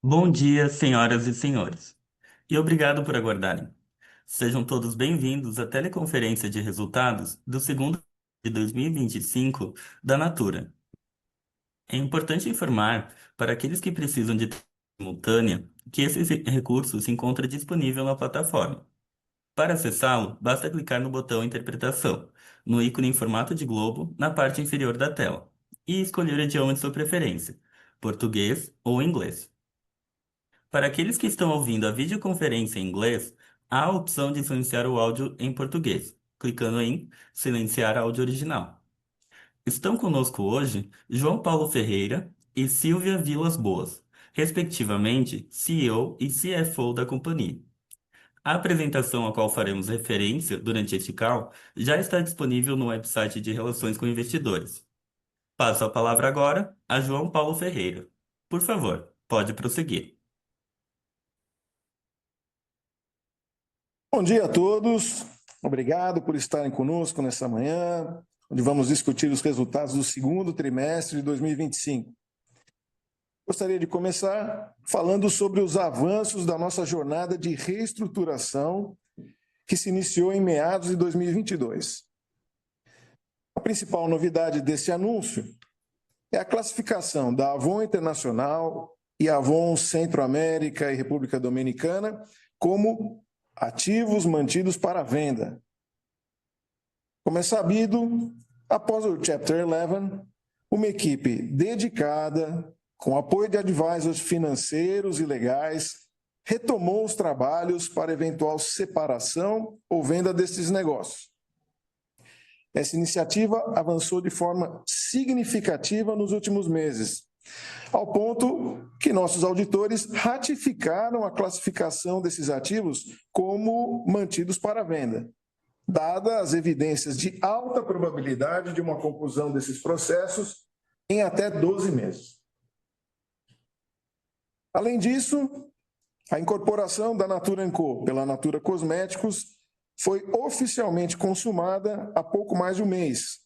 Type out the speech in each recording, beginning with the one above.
Bom dia, senhoras e senhores, e obrigado por aguardarem. Sejam todos bem-vindos à teleconferência de resultados do segundo de 2025 da Natura. É importante informar para aqueles que precisam de simultânea que esse recurso se encontra disponível na plataforma. Para acessá-lo, basta clicar no botão Interpretação, no ícone em formato de globo, na parte inferior da tela, e escolher o idioma de sua preferência, português ou inglês. Para aqueles que estão ouvindo a videoconferência em inglês, há a opção de silenciar o áudio em português, clicando em Silenciar áudio original. Estão conosco hoje João Paulo Ferreira e Silvia Vilas Boas, respectivamente CEO e CFO da companhia. A apresentação a qual faremos referência durante este call já está disponível no website de Relações com Investidores. Passo a palavra agora a João Paulo Ferreira. Por favor, pode prosseguir. Bom dia a todos, obrigado por estarem conosco nessa manhã, onde vamos discutir os resultados do segundo trimestre de 2025. Gostaria de começar falando sobre os avanços da nossa jornada de reestruturação que se iniciou em meados de 2022. A principal novidade desse anúncio é a classificação da Avon Internacional e Avon Centro-América e República Dominicana como ativos mantidos para venda. Como é sabido, após o Chapter 11, uma equipe dedicada, com apoio de advisors financeiros e legais, retomou os trabalhos para eventual separação ou venda desses negócios. Essa iniciativa avançou de forma significativa nos últimos meses, ao ponto que nossos auditores ratificaram a classificação desses ativos como mantidos para venda, dadas as evidências de alta probabilidade de uma conclusão desses processos em até 12 meses. Além disso, a incorporação da Natura &Co pela Natura Cosméticos foi oficialmente consumada há pouco mais de um mês,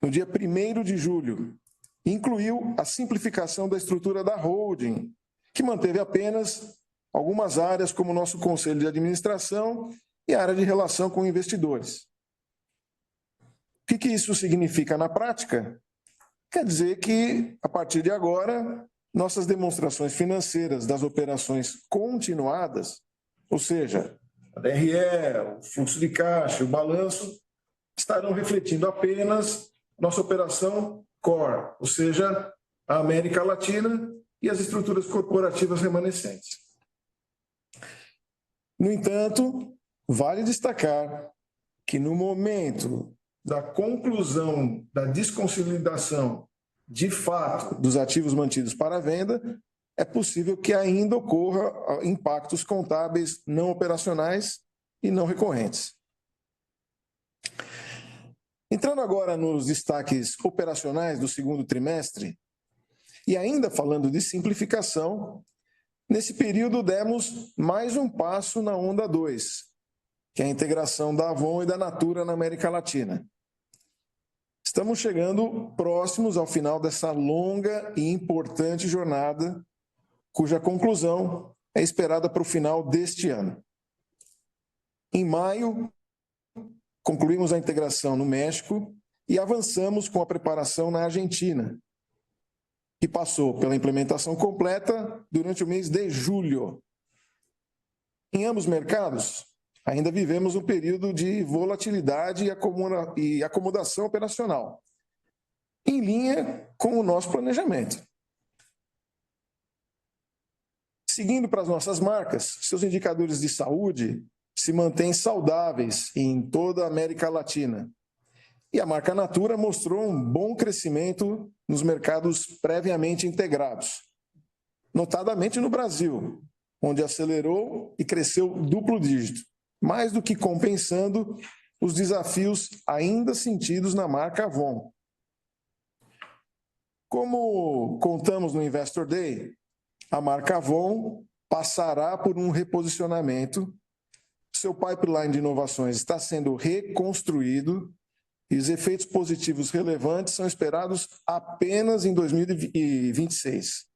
no dia 1º de julho. Incluiu a simplificação da estrutura da holding, que manteve apenas algumas áreas como o nosso conselho de administração e a área de relação com investidores. O que isso significa na prática? Quer dizer que, a partir de agora, nossas demonstrações financeiras das operações continuadas, ou seja, a DRE, o fluxo de caixa, o balanço, estarão refletindo apenas nossa operação core, ou seja, a América Latina e as estruturas corporativas remanescentes. No entanto, vale destacar que no momento da conclusão da desconsolidação de fato dos ativos mantidos para venda, é possível que ainda ocorra impactos contábeis não operacionais e não recorrentes. Entrando agora nos destaques operacionais do segundo trimestre, e ainda falando de simplificação, nesse período demos mais um passo na onda 2, que é a integração da Avon e da Natura na América Latina. Estamos chegando próximos ao final dessa longa e importante jornada, cuja conclusão é esperada para o final deste ano. Em maio, concluímos a integração no México e avançamos com a preparação na Argentina, que passou pela implementação completa durante o mês de julho. Em ambos os mercados, ainda vivemos um período de volatilidade e acomodação operacional, em linha com o nosso planejamento. Seguindo para as nossas marcas, seus indicadores de saúde se mantêm saudáveis em toda a América Latina. E a marca Natura mostrou um bom crescimento nos mercados previamente integrados, notadamente no Brasil, onde acelerou e cresceu duplo dígito, mais do que compensando os desafios ainda sentidos na marca Avon. Como contamos no Investor Day, a marca Avon passará por um reposicionamento, seu pipeline de inovações está sendo reconstruído e os efeitos positivos relevantes são esperados apenas em 2026.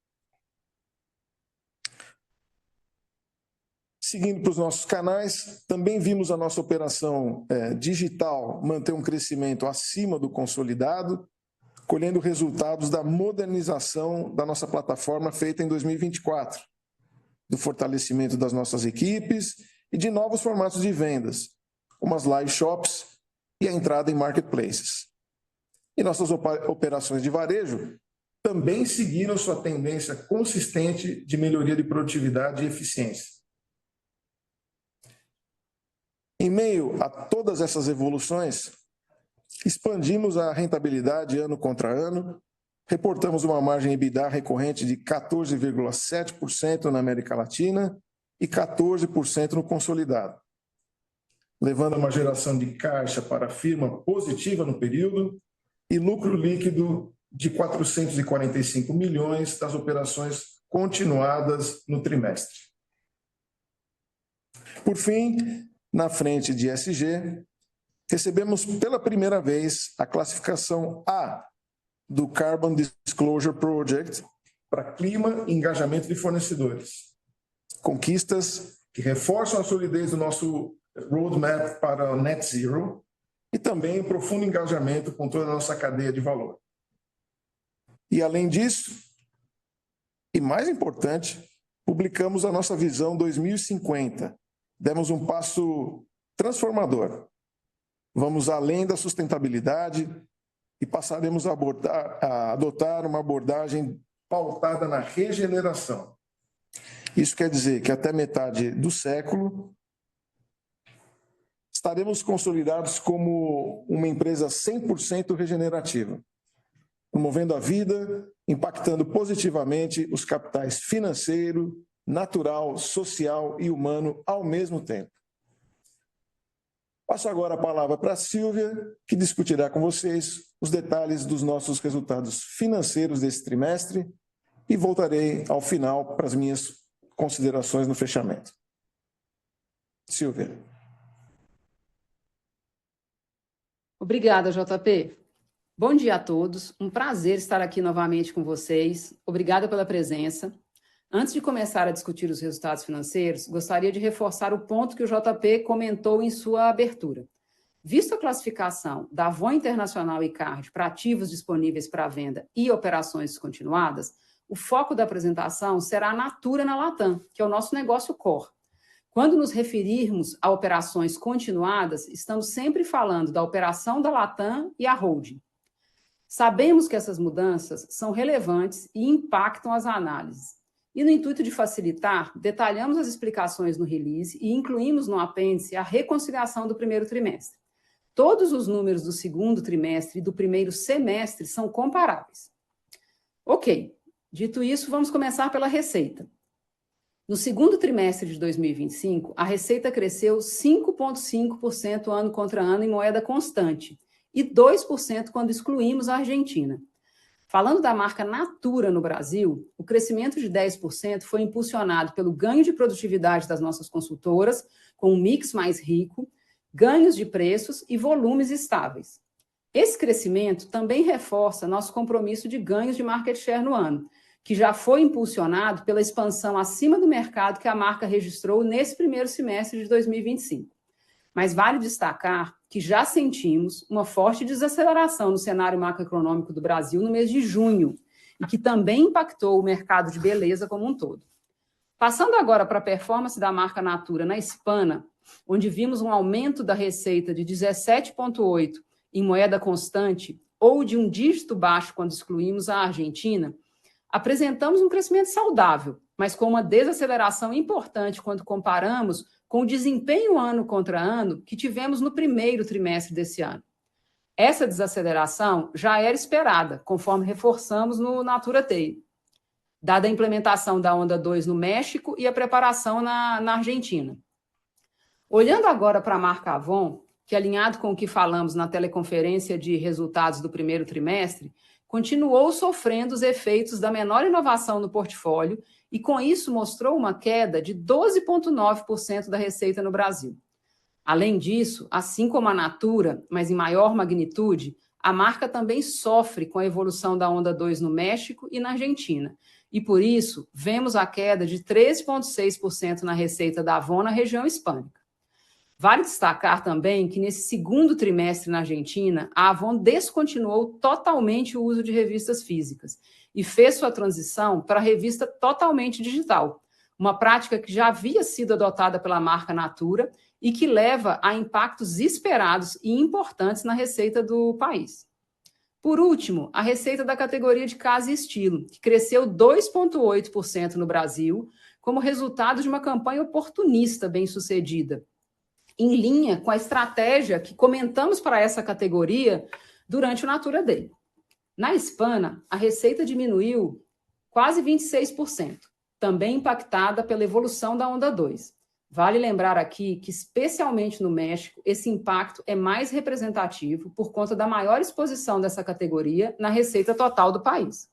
Seguindo para os nossos canais, também vimos a nossa operação digital manter um crescimento acima do consolidado, colhendo resultados da modernização da nossa plataforma feita em 2024, do fortalecimento das nossas equipes e de novos formatos de vendas, como as live shops e a entrada em marketplaces. E nossas operações de varejo também seguiram sua tendência consistente de melhoria de produtividade e eficiência. Em meio a todas essas evoluções, expandimos a rentabilidade ano contra ano, reportamos uma margem EBITDA recorrente de 14,7% na América Latina e 14% no consolidado, levando a uma geração de caixa para a firma positiva no período e lucro líquido de 445 milhões das operações continuadas no trimestre. Por fim, na frente de ESG, recebemos pela primeira vez a classificação A do Carbon Disclosure Project para clima e engajamento de fornecedores. Conquistas que reforçam a solidez do nosso roadmap para o Net Zero e também um profundo engajamento com toda a nossa cadeia de valor. E além disso, e mais importante, publicamos a nossa visão 2050. Demos um passo transformador. Vamos além da sustentabilidade e passaremos a adotar uma abordagem pautada na regeneração. Isso quer dizer que até metade do século estaremos consolidados como uma empresa 100% regenerativa, promovendo a vida, impactando positivamente os capitais financeiro, natural, social e humano ao mesmo tempo. Passo agora a palavra para a Silvia, que discutirá com vocês os detalhes dos nossos resultados financeiros desse trimestre e voltarei ao final para as minhas considerações no fechamento. Silvia. Obrigada, JP. Bom dia a todos. Um prazer estar aqui novamente com vocês. Obrigada pela presença. Antes de começar a discutir os resultados financeiros, gostaria de reforçar o ponto que o JP comentou em sua abertura. Visto a classificação da Avon Internacional e Card para ativos disponíveis para venda e operações descontinuadas, o foco da apresentação será a Natura na Latam, que é o nosso negócio core. Quando nos referirmos a operações continuadas, estamos sempre falando da operação da Latam e a holding. Sabemos que essas mudanças são relevantes e impactam as análises. E no intuito de facilitar, detalhamos as explicações no release e incluímos no apêndice a reconciliação do primeiro trimestre. Todos os números do segundo trimestre e do primeiro semestre são comparáveis. Ok, dito isso, vamos começar pela receita. No segundo trimestre de 2025, a receita cresceu 5,5% ano contra ano em moeda constante e 2% quando excluímos a Argentina. Falando da marca Natura no Brasil, o crescimento de 10% foi impulsionado pelo ganho de produtividade das nossas consultoras, com um mix mais rico, ganhos de preços e volumes estáveis. Esse crescimento também reforça nosso compromisso de ganhos de market share no ano, que já foi impulsionado pela expansão acima do mercado que a marca registrou nesse primeiro semestre de 2025. Mas vale destacar que já sentimos uma forte desaceleração no cenário macroeconômico do Brasil no mês de junho, e que também impactou o mercado de beleza como um todo. Passando agora para a performance da marca Natura na Hispana, onde vimos um aumento da receita de 17,8% em moeda constante, ou de um dígito baixo quando excluímos a Argentina, apresentamos um crescimento saudável, mas com uma desaceleração importante quando comparamos com o desempenho ano contra ano que tivemos no primeiro trimestre desse ano. Essa desaceleração já era esperada, conforme reforçamos no Natura Tale, dada a implementação da Onda 2 no México e a preparação na Argentina. Olhando agora para a marca Avon, que alinhado com o que falamos na teleconferência de resultados do primeiro trimestre, continuou sofrendo os efeitos da menor inovação no portfólio e, com isso, mostrou uma queda de 12,9% da receita no Brasil. Além disso, assim como a Natura, mas em maior magnitude, a marca também sofre com a evolução da onda 2 no México e na Argentina. E por isso, vemos a queda de 13,6% na receita da Avon na região hispânica. Vale destacar também que nesse segundo trimestre na Argentina, a Avon descontinuou totalmente o uso de revistas físicas e fez sua transição para a revista totalmente digital, uma prática que já havia sido adotada pela marca Natura e que leva a impactos esperados e importantes na receita do país. Por último, a receita da categoria de casa e estilo, que cresceu 2,8% no Brasil, como resultado de uma campanha oportunista bem-sucedida, em linha com a estratégia que comentamos para essa categoria durante o Natura Day. Na Hispana, a receita diminuiu quase 26%, também impactada pela evolução da onda 2. Vale lembrar aqui que, especialmente no México, esse impacto é mais representativo por conta da maior exposição dessa categoria na receita total do país.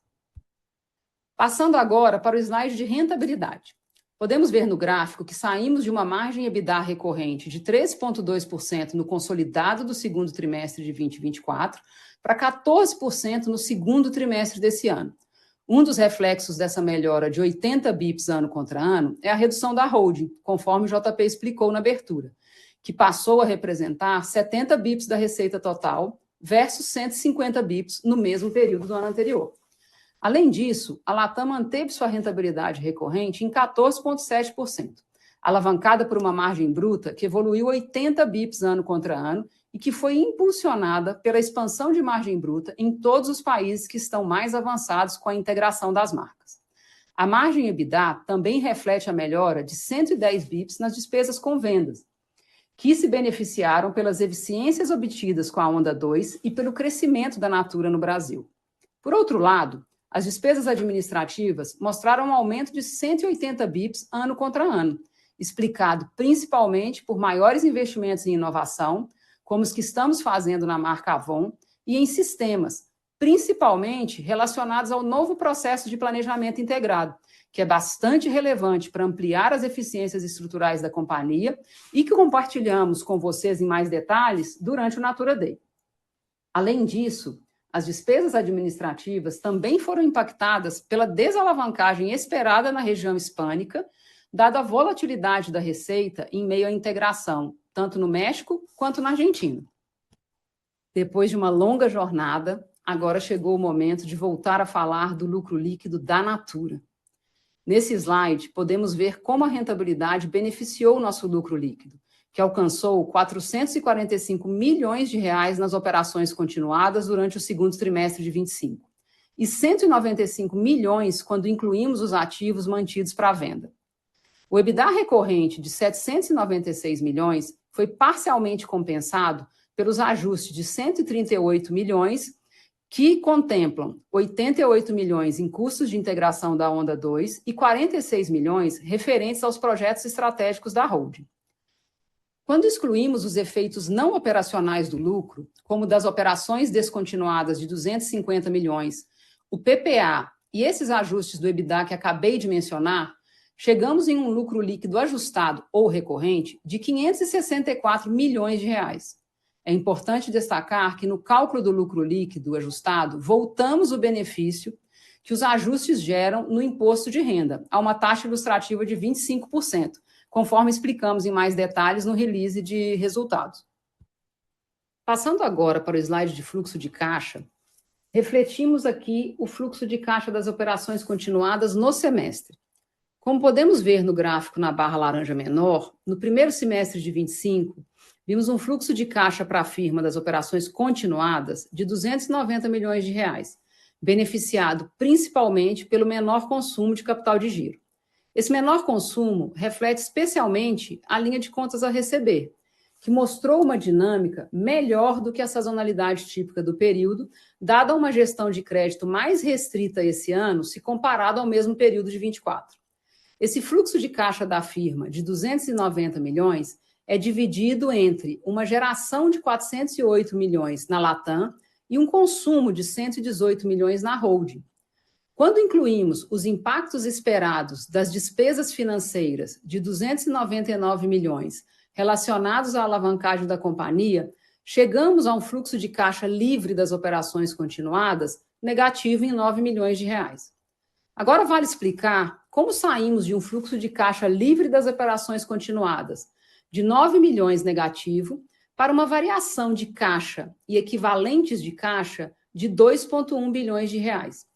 Passando agora para o slide de rentabilidade. Podemos ver no gráfico que saímos de uma margem EBITDA recorrente de 13,2% no consolidado do segundo trimestre de 2024 para 14% no segundo trimestre desse ano. Um dos reflexos dessa melhora de 80 bips ano contra ano é a redução da holding, conforme o JP explicou na abertura, que passou a representar 70 bips da receita total versus 150 bips no mesmo período do ano anterior. Além disso, a Latam manteve sua rentabilidade recorrente em 14,7%, alavancada por uma margem bruta que evoluiu 80 bips ano contra ano e que foi impulsionada pela expansão de margem bruta em todos os países que estão mais avançados com a integração das marcas. A margem EBITDA também reflete a melhora de 110 bips nas despesas com vendas, que se beneficiaram pelas eficiências obtidas com a onda 2 e pelo crescimento da Natura no Brasil. Por outro lado, as despesas administrativas mostraram um aumento de 180 bips ano contra ano, explicado principalmente por maiores investimentos em inovação, como os que estamos fazendo na marca Avon, e em sistemas, principalmente relacionados ao novo processo de planejamento integrado, que é bastante relevante para ampliar as eficiências estruturais da companhia e que compartilhamos com vocês em mais detalhes durante o Natura Day. Além disso, as despesas administrativas também foram impactadas pela desalavancagem esperada na região hispânica, dada a volatilidade da receita em meio à integração, tanto no México quanto na Argentina. Depois de uma longa jornada, agora chegou o momento de voltar a falar do lucro líquido da Natura. Nesse slide, podemos ver como a rentabilidade beneficiou o nosso lucro líquido, que alcançou 445 milhões de reais nas operações continuadas durante o segundo trimestre de 25, e 195 milhões quando incluímos os ativos mantidos para venda. O EBITDA recorrente de 796 milhões foi parcialmente compensado pelos ajustes de 138 milhões, que contemplam 88 milhões em custos de integração da onda 2 e 46 milhões referentes aos projetos estratégicos da holding. Quando excluímos os efeitos não operacionais do lucro, como das operações descontinuadas de 250 milhões, o PPA e esses ajustes do EBITDA que acabei de mencionar, chegamos em um lucro líquido ajustado ou recorrente de 564 milhões de reais. É importante destacar que no cálculo do lucro líquido ajustado, voltamos o benefício que os ajustes geram no imposto de renda, a uma taxa ilustrativa de 25%, conforme explicamos em mais detalhes no release de resultados. Passando agora para o slide de fluxo de caixa, refletimos aqui o fluxo de caixa das operações continuadas no semestre. Como podemos ver no gráfico na barra laranja menor, no primeiro semestre de 25, vimos um fluxo de caixa para a firma das operações continuadas de 290 milhões de reais, beneficiado principalmente pelo menor consumo de capital de giro. Esse menor consumo reflete especialmente a linha de contas a receber, que mostrou uma dinâmica melhor do que a sazonalidade típica do período, dada uma gestão de crédito mais restrita esse ano, se comparado ao mesmo período de 24. Esse fluxo de caixa da firma de 290 milhões é dividido entre uma geração de 408 milhões na Latam e um consumo de 118 milhões na holding. Quando incluímos os impactos esperados das despesas financeiras de 299 milhões relacionados à alavancagem da companhia, chegamos a um fluxo de caixa livre das operações continuadas negativo em 9 milhões de reais. Agora vale explicar como saímos de um fluxo de caixa livre das operações continuadas de 9 milhões negativo para uma variação de caixa e equivalentes de caixa de 2,1 bilhões de reais.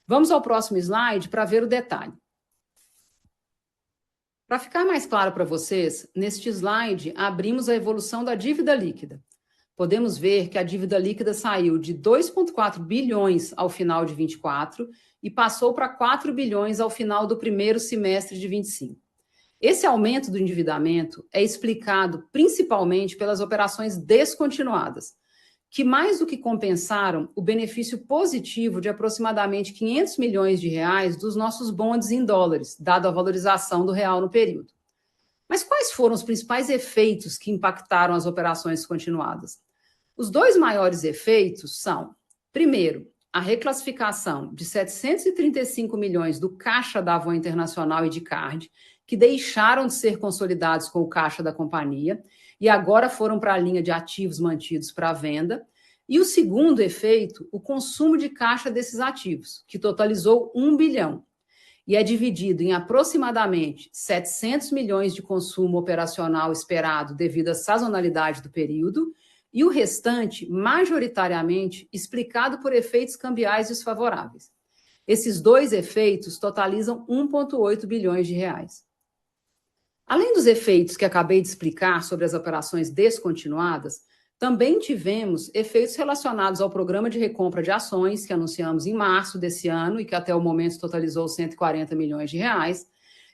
Vamos ao próximo slide para ver o detalhe. Para ficar mais claro para vocês, neste slide abrimos a evolução da dívida líquida. Podemos ver que a dívida líquida saiu de 2,4 bilhões ao final de 24 e passou para 4 bilhões ao final do primeiro semestre de 25. Esse aumento do endividamento é explicado principalmente pelas operações descontinuadas, que mais do que compensaram o benefício positivo de aproximadamente 500 milhões de reais dos nossos bonds em dólares, dado a valorização do real no período. Mas quais foram os principais efeitos que impactaram as operações continuadas? Os dois maiores efeitos são, primeiro, a reclassificação de 735 milhões do caixa da Avon Internacional e de Card, que deixaram de ser consolidados com o caixa da companhia e agora foram para a linha de ativos mantidos para venda. E o segundo efeito, o consumo de caixa desses ativos, que totalizou 1 bilhão. E é dividido em aproximadamente 700 milhões de consumo operacional esperado devido à sazonalidade do período e o restante, majoritariamente, explicado por efeitos cambiais desfavoráveis. Esses dois efeitos totalizam 1,8 bilhões de reais. Além dos efeitos que acabei de explicar sobre as operações descontinuadas, também tivemos efeitos relacionados ao programa de recompra de ações que anunciamos em março desse ano e que até o momento totalizou 140 milhões de reais,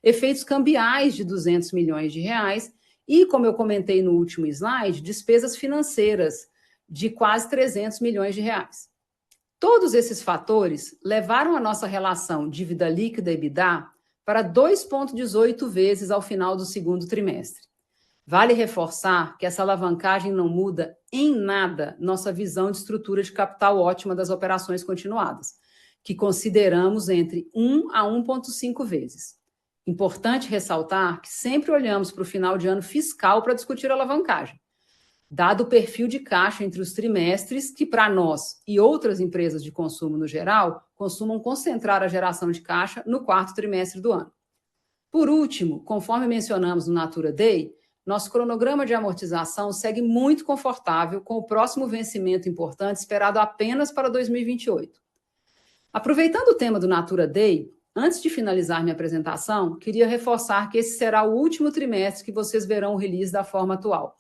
efeitos cambiais de 200 milhões de reais e, como eu comentei no último slide, despesas financeiras de quase 300 milhões de reais. Todos esses fatores levaram a nossa relação dívida líquida EBITDA para 2,18 vezes ao final do segundo trimestre. Vale reforçar que essa alavancagem não muda em nada nossa visão de estrutura de capital ótima das operações continuadas, que consideramos entre 1 a 1,5 vezes. Importante ressaltar que sempre olhamos para o final de ano fiscal para discutir a alavancagem, dado o perfil de caixa entre os trimestres que, para nós e outras empresas de consumo no geral, costumam concentrar a geração de caixa no quarto trimestre do ano. Por último, conforme mencionamos no Natura Day, nosso cronograma de amortização segue muito confortável com o próximo vencimento importante esperado apenas para 2028. Aproveitando o tema do Natura Day, antes de finalizar minha apresentação, queria reforçar que esse será o último trimestre que vocês verão o release da forma atual.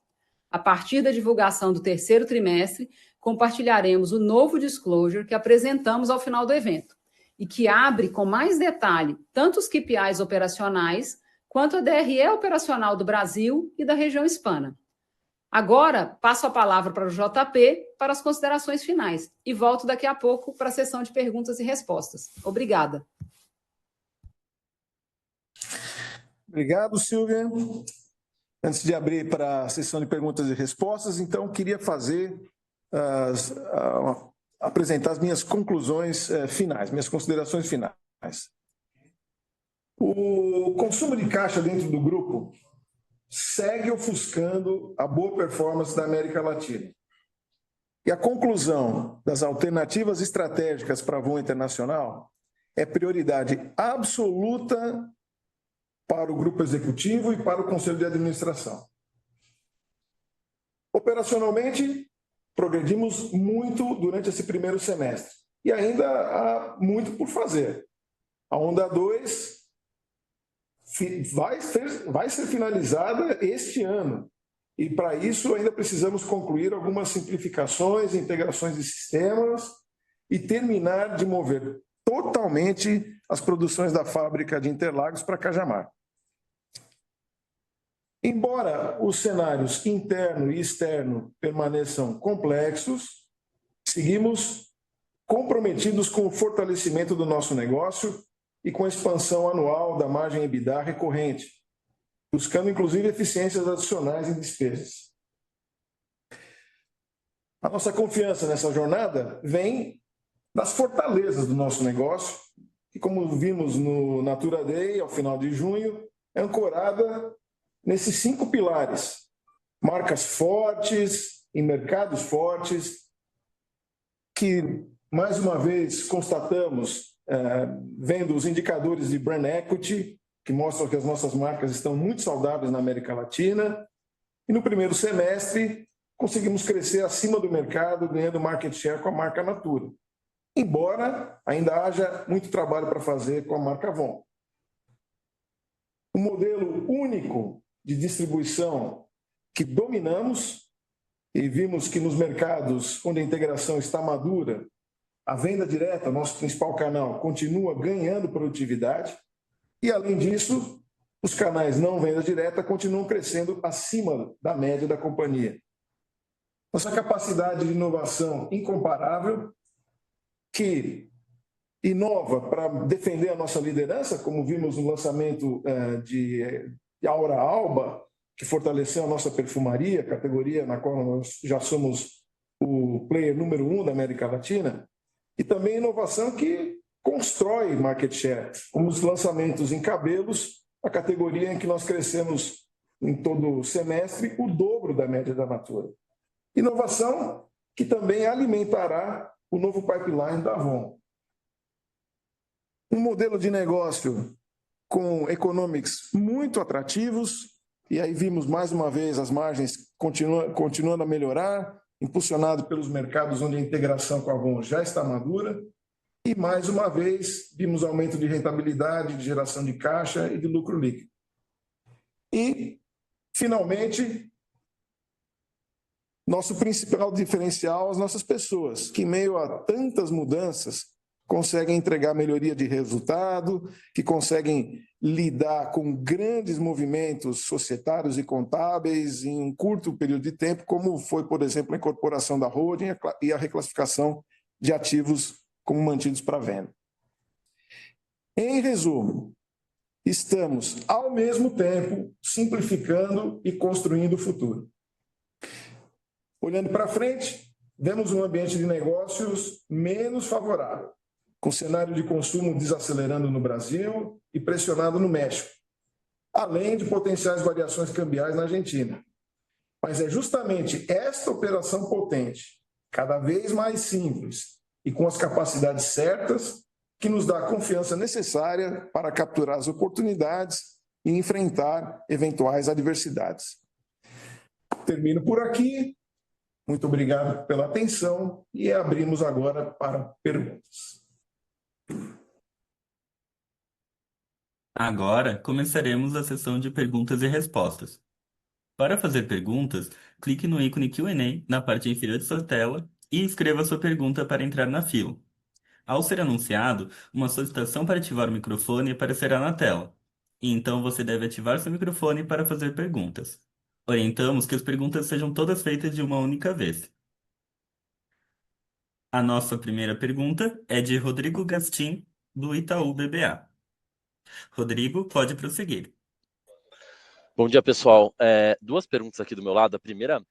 A partir da divulgação do terceiro trimestre, compartilharemos o novo disclosure que apresentamos ao final do evento e que abre com mais detalhe tanto os KPIs operacionais quanto a DRE operacional do Brasil e da região hispana. Agora, passo a palavra para o JP para as considerações finais e volto daqui a pouco para a sessão de perguntas e respostas. Obrigada. Obrigado, Silvia. Antes de abrir para a sessão de perguntas e respostas, então, queria apresentar as minhas conclusões finais, minhas considerações finais. O consumo de caixa dentro do grupo segue ofuscando a boa performance da América Latina. E a conclusão das alternativas estratégicas para a Avon Internacional é prioridade absoluta para o grupo executivo e para o conselho de administração. Operacionalmente, progredimos muito durante esse primeiro semestre e ainda há muito por fazer. A onda 2 vai ser finalizada este ano e, para isso, ainda precisamos concluir algumas simplificações, integrações de sistemas e terminar de mover totalmente as produções da fábrica de Interlagos para Cajamar. Embora os cenários interno e externo permaneçam complexos, seguimos comprometidos com o fortalecimento do nosso negócio e com a expansão anual da margem EBITDA recorrente, buscando inclusive eficiências adicionais em despesas. A nossa confiança nessa jornada vem das fortalezas do nosso negócio, que, como vimos no Natura Day, ao final de junho, é ancorada nesses 5 pilares: marcas fortes, em mercados fortes, que, mais uma vez, constatamos, vendo os indicadores de brand equity, que mostram que as nossas marcas estão muito saudáveis na América Latina. E no primeiro semestre, conseguimos crescer acima do mercado, ganhando market share com a marca Natura. Embora ainda haja muito trabalho para fazer com a marca Avon. Um modelo único de distribuição que dominamos e vimos que nos mercados onde a integração está madura, a venda direta, nosso principal canal, continua ganhando produtividade e, além disso, os canais não venda direta continuam crescendo acima da média da companhia. Nossa capacidade de inovação incomparável, que inova para defender a nossa liderança, como vimos no lançamento de Aura Alba, que fortaleceu a nossa perfumaria, categoria na qual nós já somos o player número 1 da América Latina, e também inovação que constrói market share, como os lançamentos em cabelos, a categoria em que nós crescemos em todo o semestre o dobro da média da Natura. Inovação que também alimentará o novo pipeline da Avon. Um modelo de negócio com economics muito atrativos, e aí vimos mais uma vez as margens continuando a melhorar, impulsionado pelos mercados onde a integração com a Avon já está madura, e mais uma vez vimos aumento de rentabilidade, de geração de caixa e de lucro líquido. E, finalmente, nosso principal diferencial, as nossas pessoas, que em meio a tantas mudanças conseguem entregar melhoria de resultado, que conseguem lidar com grandes movimentos societários e contábeis em um curto período de tempo, como foi, por exemplo, a incorporação da holding e a reclassificação de ativos como mantidos para venda. Em resumo, estamos, ao mesmo tempo, simplificando e construindo o futuro. Olhando para frente, vemos um ambiente de negócios menos favorável, com cenário de consumo desacelerando no Brasil e pressionado no México, além de potenciais variações cambiais na Argentina. Mas é justamente esta operação potente, cada vez mais simples e com as capacidades certas, que nos dá a confiança necessária para capturar as oportunidades e enfrentar eventuais adversidades. Termino por aqui. Muito obrigado pela atenção e abrimos agora para perguntas. Agora começaremos a sessão de perguntas e respostas. Para fazer perguntas, clique no ícone Q&A na parte inferior de sua tela e escreva sua pergunta para entrar na fila. Ao ser anunciado, uma solicitação para ativar o microfone aparecerá na tela. E então você deve ativar seu microfone para fazer perguntas. Orientamos que as perguntas sejam todas feitas de uma única vez. A nossa primeira pergunta é de Rodrigo Gastim, do Itaú BBA. Rodrigo, pode prosseguir. Bom dia, pessoal. Duas perguntas aqui do meu lado. A primeira,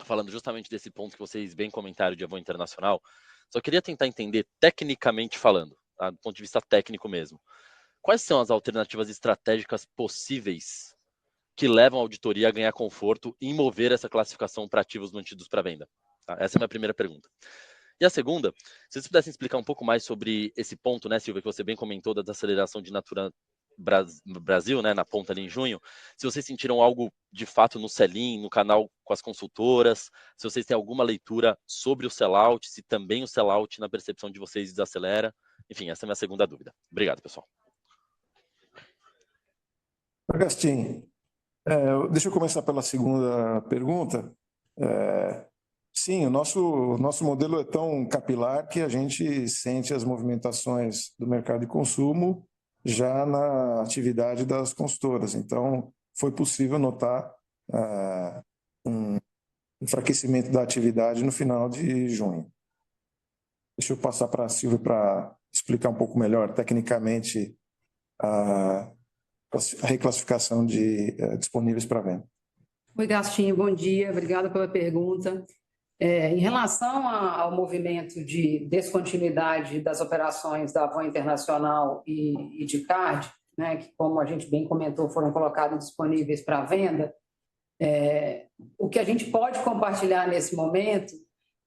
falando justamente desse ponto que vocês bem comentaram de Avon Internacional, só queria tentar entender, tecnicamente falando, tá? Do ponto de vista técnico mesmo, quais são as alternativas estratégicas possíveis que levam a auditoria a ganhar conforto e mover essa classificação para ativos mantidos para venda? Tá? Essa é a minha primeira pergunta. E a segunda, se vocês pudessem explicar um pouco mais sobre esse ponto, né, Silvia, que você bem comentou da desaceleração de Natura Brasil, né, na ponta ali em junho, se vocês sentiram algo de fato no sell-in, no canal com as consultoras, se vocês têm alguma leitura sobre o sell-out, se também o sell-out na percepção de vocês desacelera. Enfim, essa é a minha segunda dúvida. Obrigado, pessoal. Agostinho, deixa eu começar pela segunda pergunta. Sim, o nosso modelo é tão capilar que a gente sente as movimentações do mercado de consumo já na atividade das consultoras. Então, foi possível notar um enfraquecimento da atividade no final de junho. Deixa eu passar para a Silvia para explicar um pouco melhor, tecnicamente, a reclassificação de disponíveis para venda. Oi, Gastinho, bom dia. Obrigada pela pergunta. Em relação ao movimento de descontinuidade das operações da Avon Internacional e de CARD, né, que, como a gente bem comentou, foram colocados disponíveis para venda, O que a gente pode compartilhar nesse momento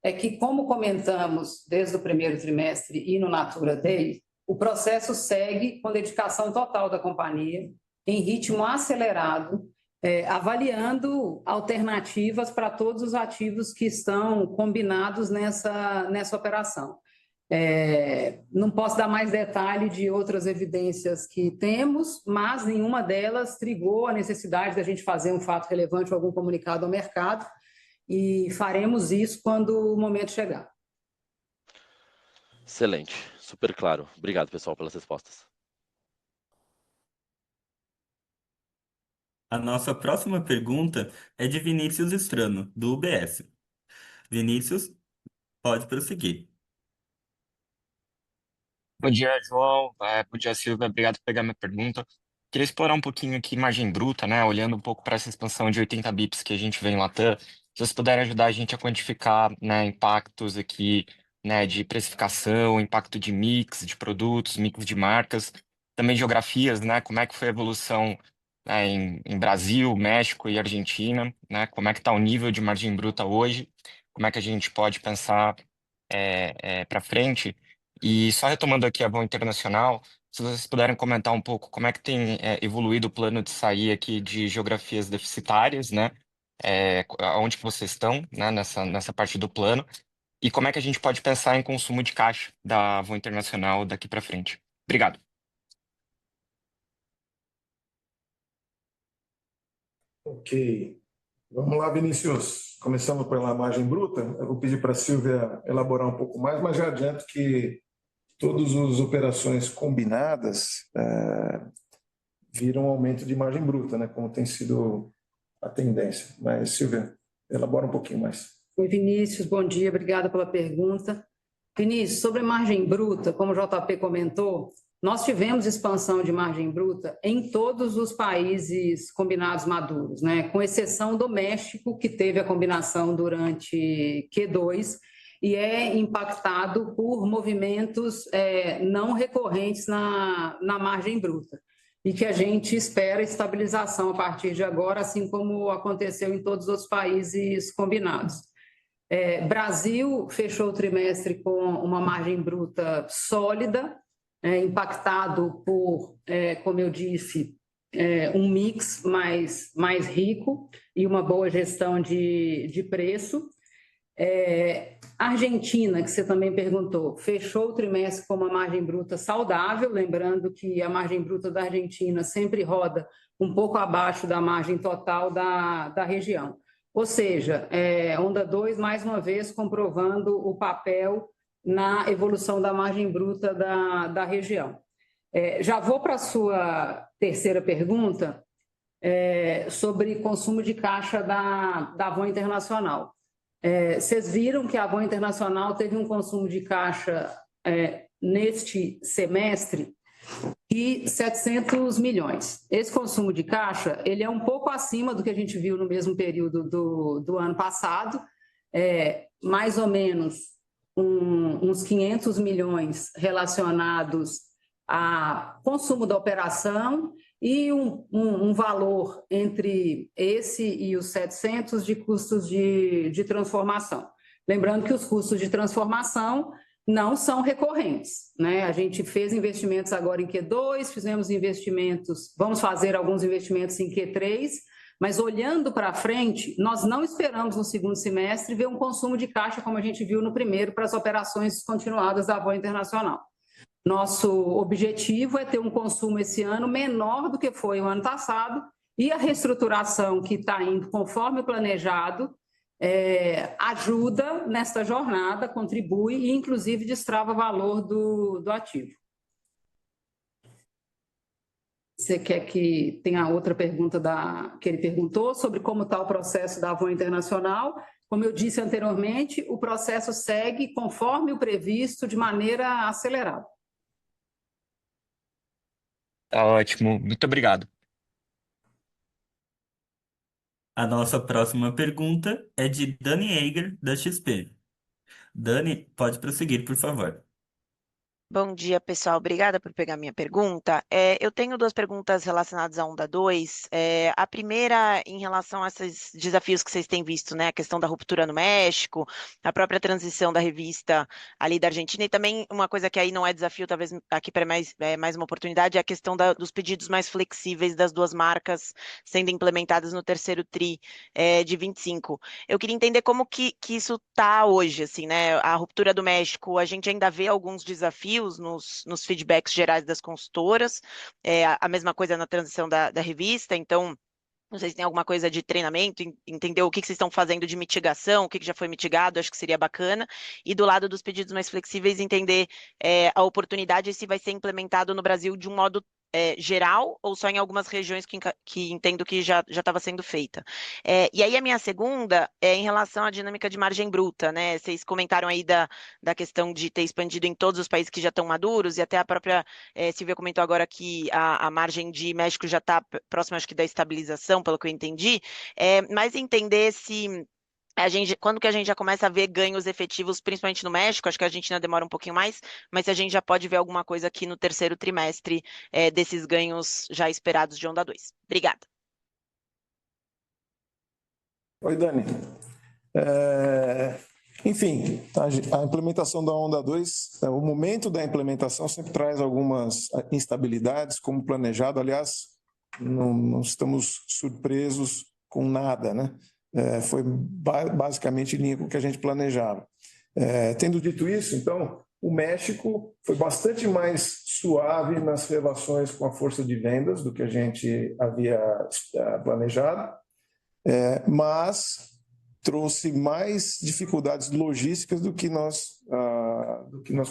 é que, como comentamos desde o primeiro trimestre e no Natura Day, o processo segue com dedicação total da companhia, em ritmo acelerado, avaliando alternativas para todos os ativos que estão combinados nessa operação. Não posso dar mais detalhe de outras evidências que temos, mas nenhuma delas trigou a necessidade da gente fazer um fato relevante ou algum comunicado ao mercado, e faremos isso quando o momento chegar. Excelente, super claro. Obrigado, pessoal, pelas respostas. A nossa próxima pergunta é de Vinícius Strano, do UBS. Vinícius, pode prosseguir. Bom dia, João. Bom dia, Silvia. Obrigado por pegar minha pergunta. Queria explorar um pouquinho aqui margem bruta, né? Olhando um pouco para essa expansão de 80 bips que a gente vê em Latam. Se vocês puderem ajudar a gente a quantificar, né, impactos aqui, né, de precificação, impacto de mix de produtos, mix de marcas, também geografias, né? Como é que foi a evolução, né, em Brasil, México e Argentina, né? Como é que está o nível de margem bruta hoje? Como é que a gente pode pensar para frente? E só retomando aqui a Avon Internacional, se vocês puderem comentar um pouco como é que tem evoluído o plano de sair aqui de geografias deficitárias, né? Aonde que vocês estão, né, nessa parte do plano, e como é que a gente pode pensar em consumo de caixa da Avon Internacional daqui para frente. Obrigado. Ok. Vamos lá, Vinícius. Começamos pela margem bruta. Eu vou pedir para a Silvia elaborar um pouco mais, mas já adianto que todas as operações combinadas viram um aumento de margem bruta, né, como tem sido a tendência. Mas, Silvia, elabora um pouquinho mais. Oi, Vinícius, bom dia, obrigada pela pergunta. Vinícius, sobre margem bruta, como o JP comentou, nós tivemos expansão de margem bruta em todos os países combinados maduros, né? Com exceção do México, que teve a combinação durante Q2 e é impactado por movimentos não recorrentes na margem bruta, e que a gente espera estabilização a partir de agora, assim como aconteceu em todos os outros países combinados. Brasil fechou o trimestre com uma margem bruta sólida, impactado por, como eu disse, um mix mais rico e uma boa gestão de preço. Argentina, que você também perguntou, fechou o trimestre com uma margem bruta saudável, lembrando que a margem bruta da Argentina sempre roda um pouco abaixo da margem total da região. Ou seja, Onda 2, mais uma vez, comprovando o papel na evolução da margem bruta da região. Já vou para a sua terceira pergunta, sobre consumo de caixa da Avon Internacional. Vocês viram que a Avon Internacional teve um consumo de caixa neste semestre de 700 milhões. Esse consumo de caixa ele é um pouco acima do que a gente viu no mesmo período do ano passado, mais ou menos uns 500 milhões relacionados a consumo da operação e um valor entre esse e os 700 de custos de transformação. Lembrando que os custos de transformação não são recorrentes, né? A gente fez investimentos agora em Q2, fizemos investimentos, vamos fazer alguns investimentos em Q3, mas olhando para frente, nós não esperamos no segundo semestre ver um consumo de caixa como a gente viu no primeiro para as operações continuadas da Avon Internacional. Nosso objetivo é ter um consumo esse ano menor do que foi o ano passado, e a reestruturação que está indo conforme planejado ajuda nesta jornada, contribui e inclusive destrava valor do ativo. Você quer que tenha outra pergunta que ele perguntou sobre como está o processo da Avon Internacional? Como eu disse anteriormente, o processo segue conforme o previsto, de maneira acelerada. Tá ótimo. Muito obrigado. A nossa próxima pergunta é de Dani Eiger, da XP. Dani, pode prosseguir, por favor. Bom dia, pessoal. Obrigada por pegar minha pergunta. Eu tenho duas perguntas relacionadas à Onda 2. A primeira, em relação a esses desafios que vocês têm visto, né? A questão da ruptura no México, a própria transição da revista ali da Argentina, e também uma coisa que aí não é desafio, talvez aqui para mais uma oportunidade, é a questão dos pedidos mais flexíveis das duas marcas sendo implementadas no terceiro TRI de 25. Eu queria entender como que isso está hoje, assim, né? A ruptura do México, a gente ainda vê alguns desafios nos feedbacks gerais das consultoras, a mesma coisa na transição da revista, então. Não sei se tem alguma coisa de treinamento, entender o que vocês estão fazendo de mitigação, o que já foi mitigado, acho que seria bacana. E do lado dos pedidos mais flexíveis, entender a oportunidade se vai ser implementado no Brasil de um modo geral ou só em algumas regiões que entendo que já estava sendo feita. E aí a minha segunda é em relação à dinâmica de margem bruta, né? Vocês comentaram aí da questão de ter expandido em todos os países que já estão maduros, e até a própria Silvia comentou agora que a margem de México já está próxima, acho que, da estabilização, pelo que eu entendi, mas entender se quando que a gente já começa a ver ganhos efetivos, principalmente no México, acho que a Argentina demora um pouquinho mais, mas se a gente já pode ver alguma coisa aqui no terceiro trimestre desses ganhos já esperados de Onda 2. Obrigada. Oi, Dani. Enfim, a implementação da Onda 2, o momento da implementação sempre traz algumas instabilidades, como planejado. Aliás, não estamos surpresos com nada, né? Foi basicamente em linha com o que a gente planejava. Tendo dito isso, então, o México foi bastante mais suave nas relações com a força de vendas do que a gente havia planejado, mas trouxe mais dificuldades logísticas do que nós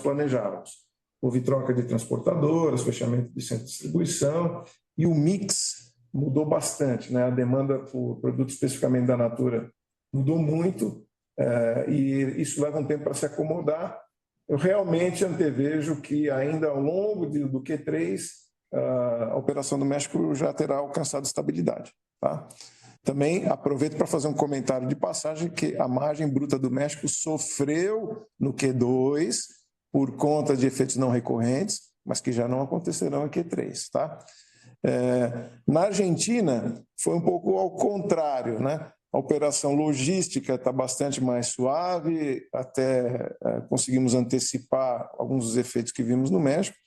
planejávamos. Houve troca de transportadoras, fechamento de centro de distribuição, e o mix mudou bastante, né? A demanda por produtos especificamente da Natura mudou muito, e isso leva um tempo para se acomodar. Eu realmente antevejo que ainda ao longo do Q3, a operação do México já terá alcançado estabilidade, tá? Também aproveito para fazer um comentário de passagem que a margem bruta do México sofreu no Q2 por conta de efeitos não recorrentes, mas que já não acontecerão em Q3, tá? Na Argentina, foi um pouco ao contrário, né? A operação logística está bastante mais suave, até conseguimos antecipar alguns dos efeitos que vimos no México,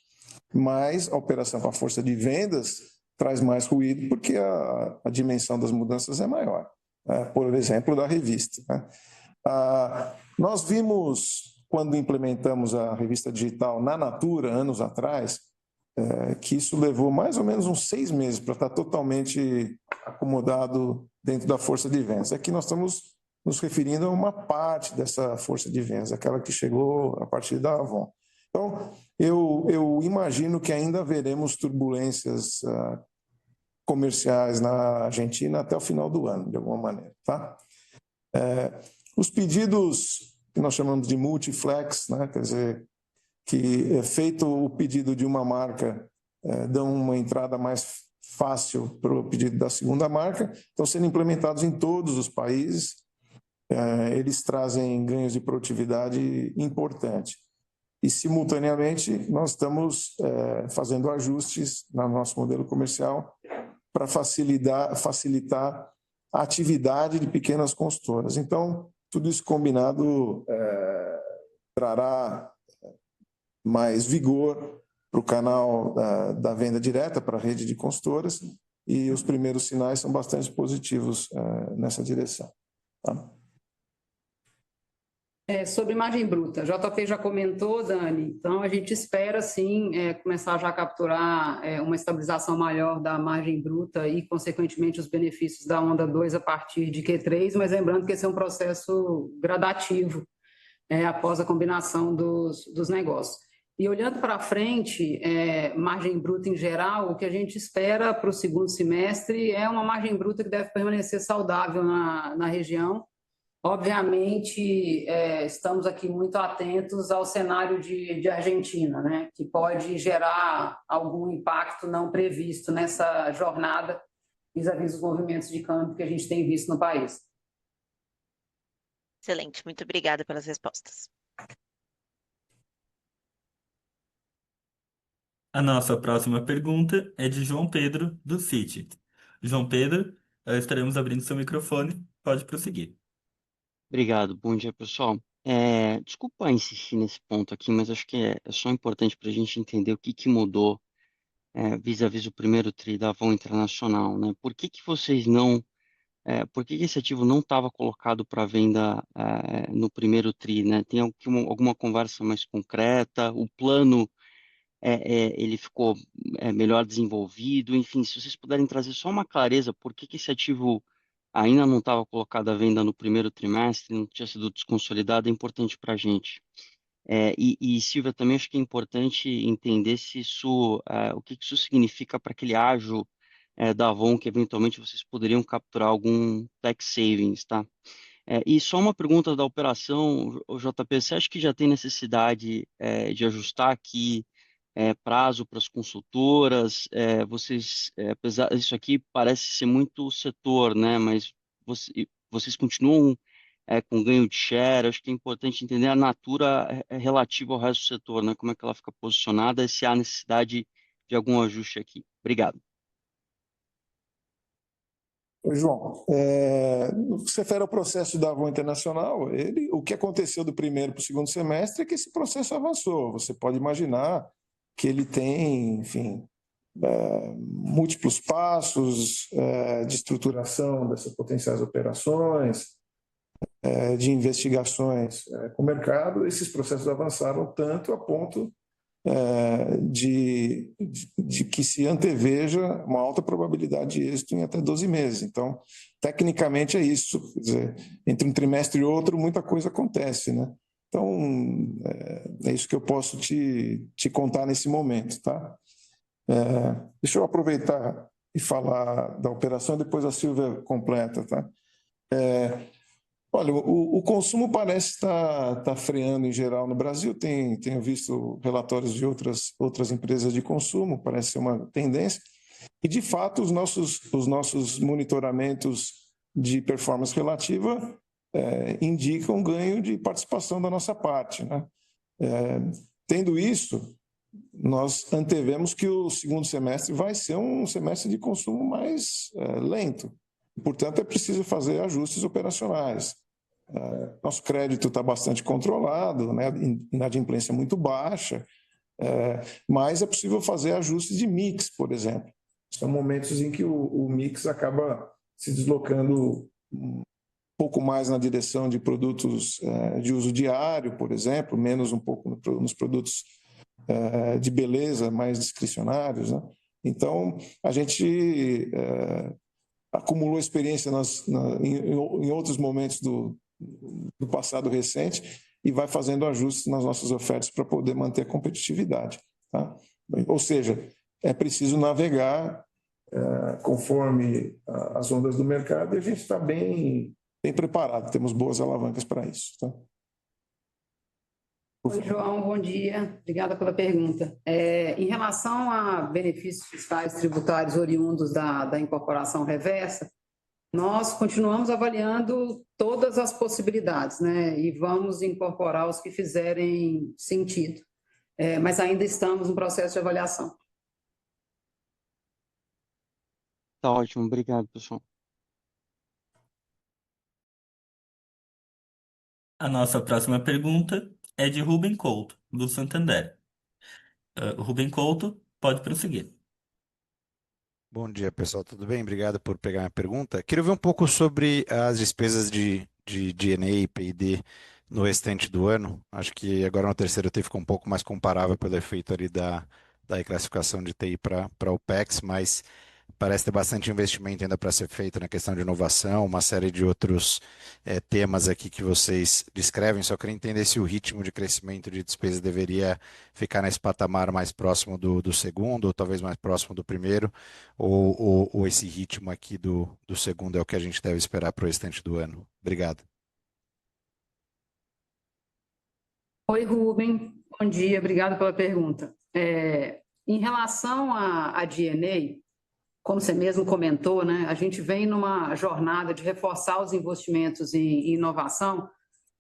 mas a operação com a força de vendas traz mais ruído porque a dimensão das mudanças é maior, né? Por exemplo, da revista, né? Nós vimos, quando implementamos a revista digital na Natura, anos atrás, que isso levou mais ou menos uns 6 meses para estar totalmente acomodado dentro da força de vendas. Aqui nós estamos nos referindo a uma parte dessa força de vendas, aquela que chegou a partir da Avon. Então, eu imagino que ainda veremos turbulências comerciais na Argentina até o final do ano, de alguma maneira, tá? Os pedidos que nós chamamos de multiflex, né? Quer dizer, que feito o pedido de uma marca, dão uma entrada mais fácil para o pedido da segunda marca, estão sendo implementados em todos os países, eles trazem ganhos de produtividade importantes. E, simultaneamente, nós estamos fazendo ajustes no nosso modelo comercial para facilitar a atividade de pequenas consultoras. Então, tudo isso combinado trará mais vigor para o canal da venda direta, para a rede de consultoras, e os primeiros sinais são bastante positivos nessa direção, tá? Sobre margem bruta, JP já comentou, Dani, então a gente espera sim começar já a capturar uma estabilização maior da margem bruta e, consequentemente, os benefícios da Onda 2 a partir de Q3, mas lembrando que esse é um processo gradativo após a combinação dos negócios. E olhando para frente, margem bruta em geral, o que a gente espera para o segundo semestre é uma margem bruta que deve permanecer saudável na região. Obviamente, estamos aqui muito atentos ao cenário de Argentina, né, que pode gerar algum impacto não previsto nessa jornada vis-à-vis os movimentos de câmbio que a gente tem visto no país. Excelente, muito obrigada pelas respostas. A nossa próxima pergunta é de João Pedro, do Citi. João Pedro, estaremos abrindo seu microfone. Pode prosseguir. Obrigado, bom dia, pessoal. Desculpa insistir nesse ponto aqui, mas acho que é só importante para a gente entender o que mudou vis-à-vis o primeiro TRI da Avon Internacional, né? Por que vocês não, por que esse ativo não estava colocado para venda no primeiro TRI, né? Tem alguma conversa mais concreta? O plano ele ficou melhor desenvolvido? Enfim, se vocês puderem trazer só uma clareza, por que esse ativo ainda não estava colocado à venda no primeiro trimestre, não tinha sido desconsolidado, é importante para a gente. Silvia, também acho que é importante entender se isso, o que isso significa para aquele ágio da Avon, que eventualmente vocês poderiam capturar algum tax savings, tá? E só uma pergunta da operação, o JP, você acha que já tem necessidade de ajustar aqui prazo para as consultoras? Vocês, apesar disso aqui parece ser muito setor, né? Mas vocês continuam com ganho de share? Acho que é importante entender a natura relativa ao resto do setor, né? Como é que ela fica posicionada e se há necessidade de algum ajuste aqui. Obrigado. Oi, João, no que se refere ao processo da Avon Internacional, o que aconteceu do primeiro para o segundo semestre é que esse processo avançou. Você pode imaginar que ele tem, enfim, múltiplos passos de estruturação dessas potenciais operações, de investigações com o mercado. Esses processos avançaram tanto a ponto de que se anteveja uma alta probabilidade de êxito em até 12 meses. Então, tecnicamente é isso. Quer dizer, entre um trimestre e outro, muita coisa acontece, né? Então, é isso que eu posso te contar nesse momento, tá? Deixa eu aproveitar e falar da operação, depois a Silvia completa, tá? Olha, o consumo parece estar freando em geral no Brasil. Tenho visto relatórios de outras empresas de consumo, parece ser uma tendência. E, de fato, os nossos monitoramentos de performance relativa indicam ganho de participação da nossa parte, né? Tendo isso, nós antevemos que o segundo semestre vai ser um semestre de consumo mais lento. Portanto, é preciso fazer ajustes operacionais. Nosso crédito está bastante controlado, né? Inadimplência muito baixa, mas é possível fazer ajustes de mix, por exemplo. São momentos em que o mix acaba se deslocando um pouco mais na direção de produtos de uso diário, por exemplo, menos um pouco nos produtos de beleza mais discricionários, né? Então, a gente acumulou experiência em outros momentos do passado recente e vai fazendo ajustes nas nossas ofertas para poder manter a competitividade, tá? Ou seja, é preciso navegar conforme as ondas do mercado, e a gente está bem preparado, temos boas alavancas para isso, tá? Oi, João, bom dia. Obrigada pela pergunta. Em relação a benefícios fiscais tributários oriundos da incorporação reversa, nós continuamos avaliando todas as possibilidades, né? E vamos incorporar os que fizerem sentido. Mas ainda estamos no processo de avaliação. Tá ótimo, obrigado, pessoal. A nossa próxima pergunta é de Rubem Couto, do Santander. Rubem Couto, pode prosseguir. Bom dia, pessoal. Tudo bem? Obrigado por pegar minha pergunta. Queria ver um pouco sobre as despesas de D&A e P&D no restante do ano. Acho que agora no terceiro TRI ficou um pouco mais comparável pelo efeito ali da reclassificação de TI para OPEX, mas parece ter bastante investimento ainda para ser feito na questão de inovação, uma série de outros temas aqui que vocês descrevem. Só queria entender se o ritmo de crescimento de despesa deveria ficar nesse patamar mais próximo do segundo, ou talvez mais próximo do primeiro, ou esse ritmo aqui do segundo é o que a gente deve esperar para o restante do ano. Obrigado. Oi, Rubem, bom dia, obrigada pela pergunta. Em relação a D&A, como você mesmo comentou, né, a gente vem numa jornada de reforçar os investimentos em inovação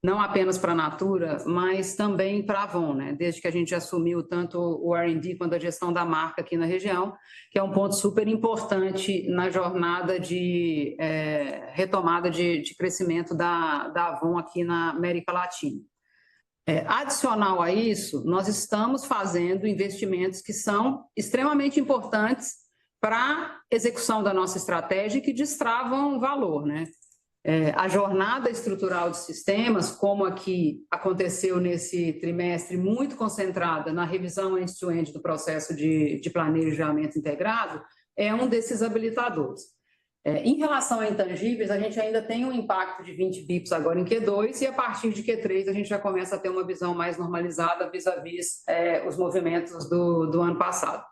não apenas para a Natura, mas também para a Avon, né? Desde que a gente assumiu tanto o R&D quanto a gestão da marca aqui na região, que é um ponto super importante na jornada de retomada de crescimento da Avon aqui na América Latina. Adicional a isso, nós estamos fazendo investimentos que são extremamente importantes para a execução da nossa estratégia e que destravam valor, né? A jornada estrutural de sistemas, como aqui aconteceu nesse trimestre, muito concentrada na revisão end-to-end do processo de planejamento integrado, é um desses habilitadores. Em relação a intangíveis, a gente ainda tem um impacto de 20 bips agora em Q2 e a partir de Q3 a gente já começa a ter uma visão mais normalizada vis-à-vis os movimentos do ano passado.